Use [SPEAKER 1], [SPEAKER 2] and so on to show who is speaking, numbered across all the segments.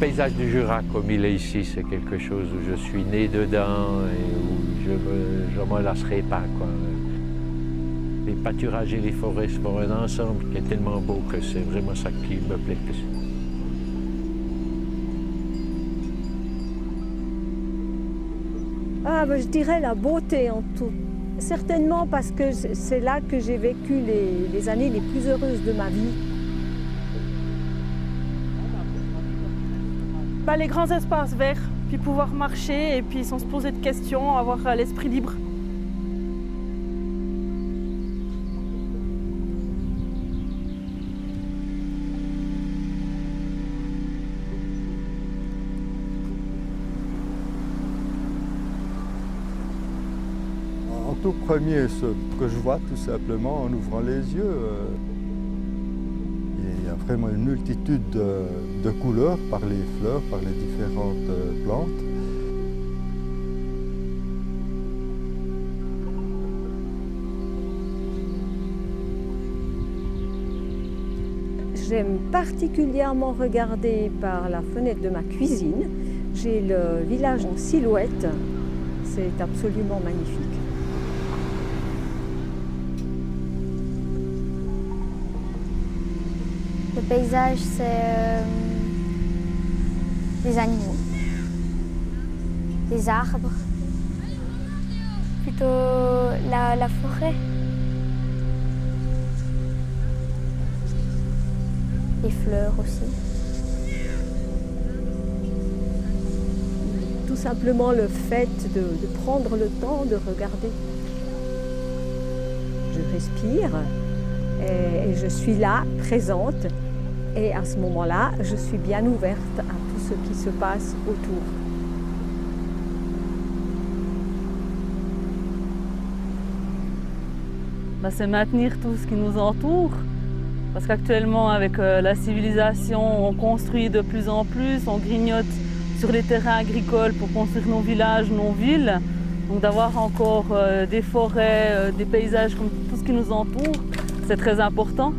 [SPEAKER 1] paysage du Jura comme il est ici, c'est quelque chose où je suis né dedans et où je me lasserai pas, quoi. Les pâturages et les forêts se font un ensemble qui est tellement beau que c'est vraiment ça qui me plaît plus.
[SPEAKER 2] Ah, ben, je dirais la beauté en tout. Certainement parce que c'est là que j'ai vécu les années les plus heureuses de ma vie.
[SPEAKER 3] Bah, les grands espaces verts, puis pouvoir marcher et puis sans se poser de questions, avoir l'esprit libre.
[SPEAKER 4] En tout premier, ce que je vois tout simplement en ouvrant les yeux, il y a vraiment une multitude de couleurs par les fleurs, par les différentes plantes.
[SPEAKER 2] J'aime particulièrement regarder par la fenêtre de ma cuisine. J'ai le village en silhouette. C'est absolument magnifique.
[SPEAKER 5] Le paysage, c'est les animaux, les arbres, plutôt la forêt, les fleurs aussi.
[SPEAKER 2] Tout simplement le fait de prendre le temps de regarder. Je respire et je suis là, présente. Et à ce moment-là, je suis bien ouverte à tout ce qui se passe autour.
[SPEAKER 3] C'est maintenir tout ce qui nous entoure. Parce qu'actuellement, avec la civilisation, on construit de plus en plus, on grignote sur les terrains agricoles pour construire nos villages, nos villes. Donc d'avoir encore des forêts, des paysages, comme tout ce qui nous entoure, c'est très important.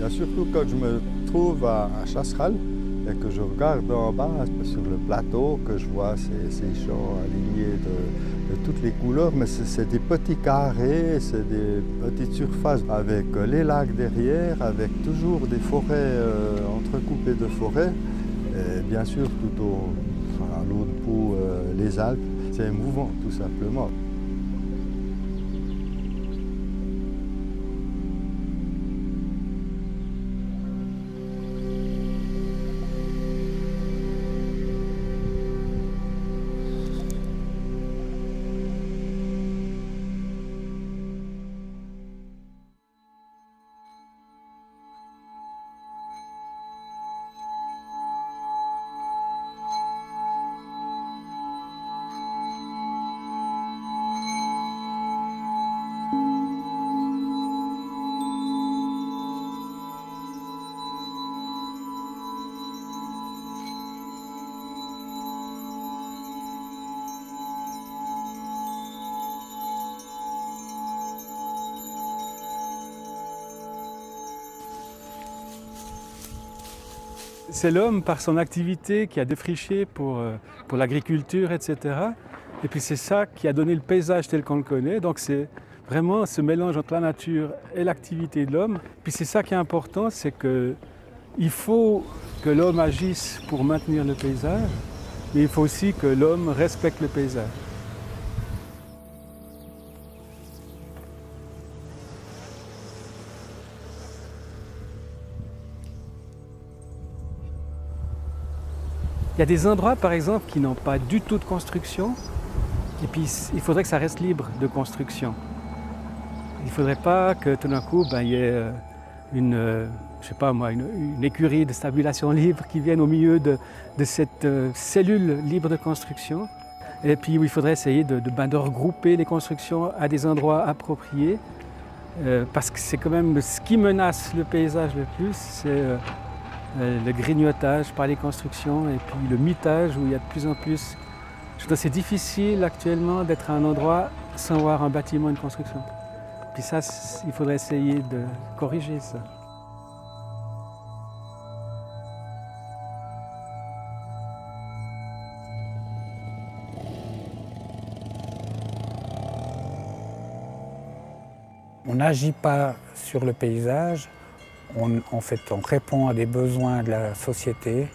[SPEAKER 4] Surtout quand je me trouve à Chasseral et que je regarde en bas sur le plateau, que je vois ces champs alignés de toutes les couleurs, mais c'est des petits carrés, c'est des petites surfaces avec les lacs derrière, avec toujours des forêts entrecoupées de forêts, et bien sûr à l'autre bout les Alpes. C'est émouvant tout simplement.
[SPEAKER 6] C'est l'homme, par son activité, qui a défriché pour l'agriculture, etc. Et puis c'est ça qui a donné le paysage tel qu'on le connaît. Donc c'est vraiment ce mélange entre la nature et l'activité de l'homme. Puis c'est ça qui est important, c'est qu'il faut que l'homme agisse pour maintenir le paysage, mais il faut aussi que l'homme respecte le paysage. Il y a des endroits, par exemple, qui n'ont pas du tout de construction, et puis il faudrait que ça reste libre de construction. Il ne faudrait pas que tout d'un coup, il y ait une écurie de stabulation libre qui vienne au milieu de cette cellule libre de construction. Et puis il faudrait essayer de regrouper les constructions à des endroits appropriés, parce que c'est quand même ce qui menace le paysage le plus, c'est le grignotage par les constructions et puis le mitage où il y a de plus en plus. C'est difficile actuellement d'être à un endroit sans voir un bâtiment, une construction. Puis ça, il faudrait essayer de corriger ça.
[SPEAKER 7] On n'agit pas sur le paysage, on répond à des besoins de la société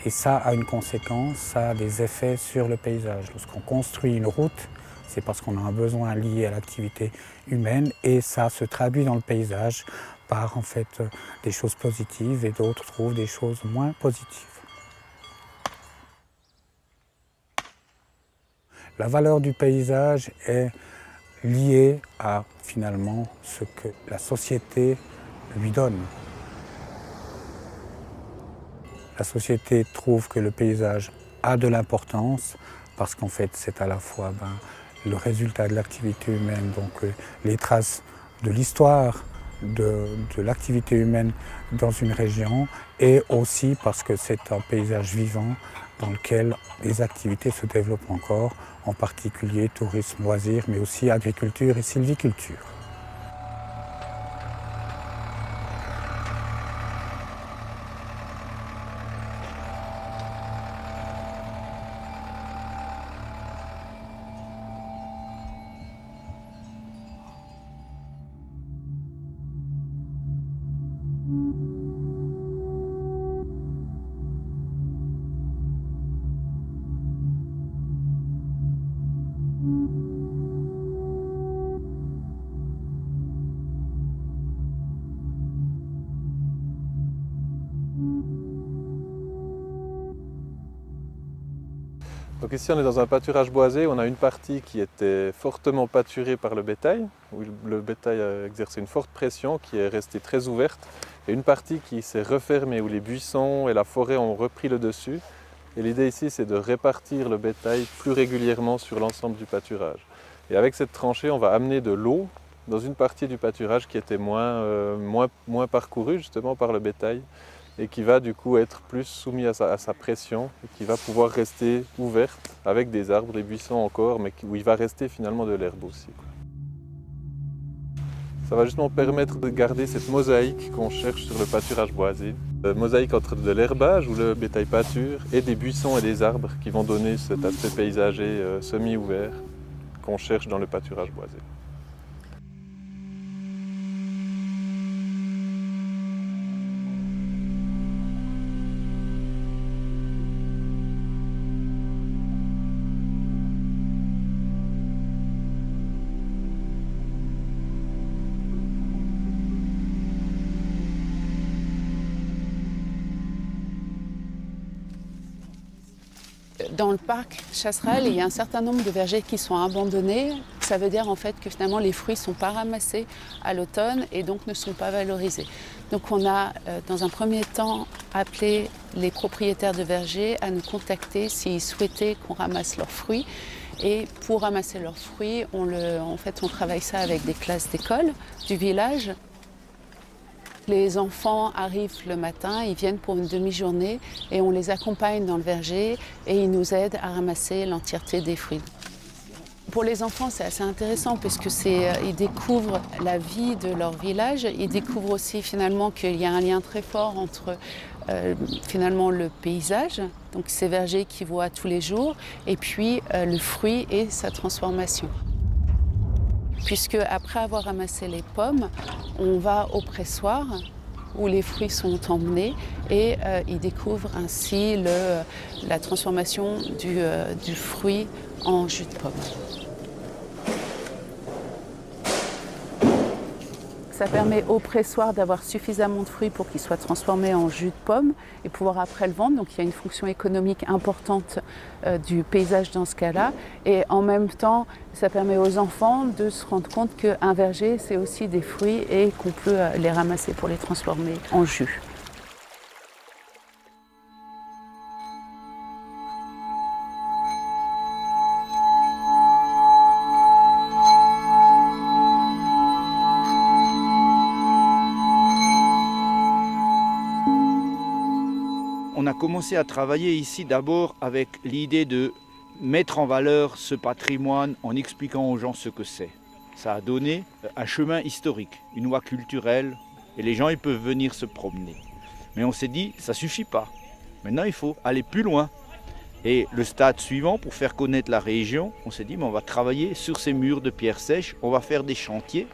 [SPEAKER 7] et ça a une conséquence, ça a des effets sur le paysage. Lorsqu'on construit une route, c'est parce qu'on a un besoin lié à l'activité humaine et ça se traduit dans le paysage par des choses positives et d'autres trouvent des choses moins positives. La valeur du paysage est liée à finalement ce que la société lui donne. La société trouve que le paysage a de l'importance parce qu'en fait c'est à la fois le résultat de l'activité humaine, donc les traces de l'histoire de l'activité humaine dans une région et aussi parce que c'est un paysage vivant dans lequel les activités se développent encore, en particulier tourisme, loisirs, mais aussi agriculture et sylviculture.
[SPEAKER 8] Donc ici on est dans un pâturage boisé, on a une partie qui était fortement pâturée par le bétail, où le bétail a exercé une forte pression qui est restée très ouverte, et une partie qui s'est refermée où les buissons et la forêt ont repris le dessus. Et l'idée ici c'est de répartir le bétail plus régulièrement sur l'ensemble du pâturage. Et avec cette tranchée on va amener de l'eau dans une partie du pâturage qui était moins parcourue justement par le bétail, et qui va du coup être plus soumis à sa pression et qui va pouvoir rester ouverte avec des arbres, des buissons encore, mais où il va rester finalement de l'herbe aussi. Ça va justement permettre de garder cette mosaïque qu'on cherche sur le pâturage boisé. Mosaïque entre de l'herbage où le bétail pâture et des buissons et des arbres qui vont donner cet aspect paysager semi-ouvert qu'on cherche dans le pâturage boisé.
[SPEAKER 9] Dans le parc Chasseral, il y a un certain nombre de vergers qui sont abandonnés. Ça veut dire en fait que finalement les fruits ne sont pas ramassés à l'automne et donc ne sont pas valorisés. Donc on a dans un premier temps appelé les propriétaires de vergers à nous contacter s'ils souhaitaient qu'on ramasse leurs fruits. Et pour ramasser leurs fruits, on travaille ça avec des classes d'école du village. Les enfants arrivent le matin, ils viennent pour une demi-journée et on les accompagne dans le verger et ils nous aident à ramasser l'entièreté des fruits. Pour les enfants, c'est assez intéressant puisque ils découvrent la vie de leur village, ils découvrent aussi finalement qu'il y a un lien très fort entre finalement le paysage, donc ces vergers qu'ils voient tous les jours, et puis le fruit et sa transformation. Puisque après avoir ramassé les pommes, on va au pressoir où les fruits sont emmenés et ils découvrent ainsi la transformation du fruit en jus de pomme. Ça permet au pressoir d'avoir suffisamment de fruits pour qu'ils soient transformés en jus de pomme et pouvoir après le vendre. Donc il y a une fonction économique importante du paysage dans ce cas-là. Et en même temps, ça permet aux enfants de se rendre compte qu'un verger, c'est aussi des fruits et qu'on peut les ramasser pour les transformer en jus.
[SPEAKER 10] On a commencé à travailler ici d'abord avec l'idée de mettre en valeur ce patrimoine en expliquant aux gens ce que c'est. Ça a donné un chemin historique, une voie culturelle, et les gens ils peuvent venir se promener. Mais on s'est dit, ça ne suffit pas. Maintenant, il faut aller plus loin. Et le stade suivant, pour faire connaître la région, on s'est dit, mais on va travailler sur ces murs de pierre sèche, on va faire des chantiers.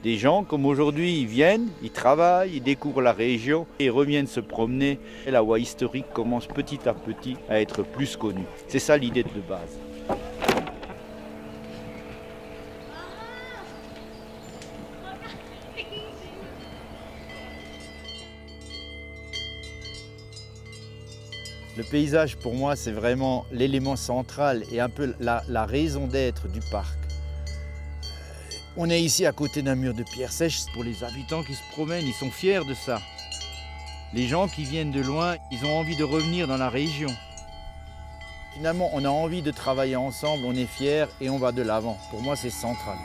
[SPEAKER 10] Des gens, comme aujourd'hui, ils viennent, ils travaillent, ils découvrent la région et reviennent se promener. Et la voie historique commence petit à petit à être plus connue. C'est ça l'idée de base. Le paysage, pour moi, c'est vraiment l'élément central et un peu la raison d'être du parc. On est ici à côté d'un mur de pierre sèche. Pour les habitants qui se promènent, ils sont fiers de ça. Les gens qui viennent de loin, ils ont envie de revenir dans la région. Finalement, on a envie de travailler ensemble, on est fiers et on va de l'avant. Pour moi, c'est central.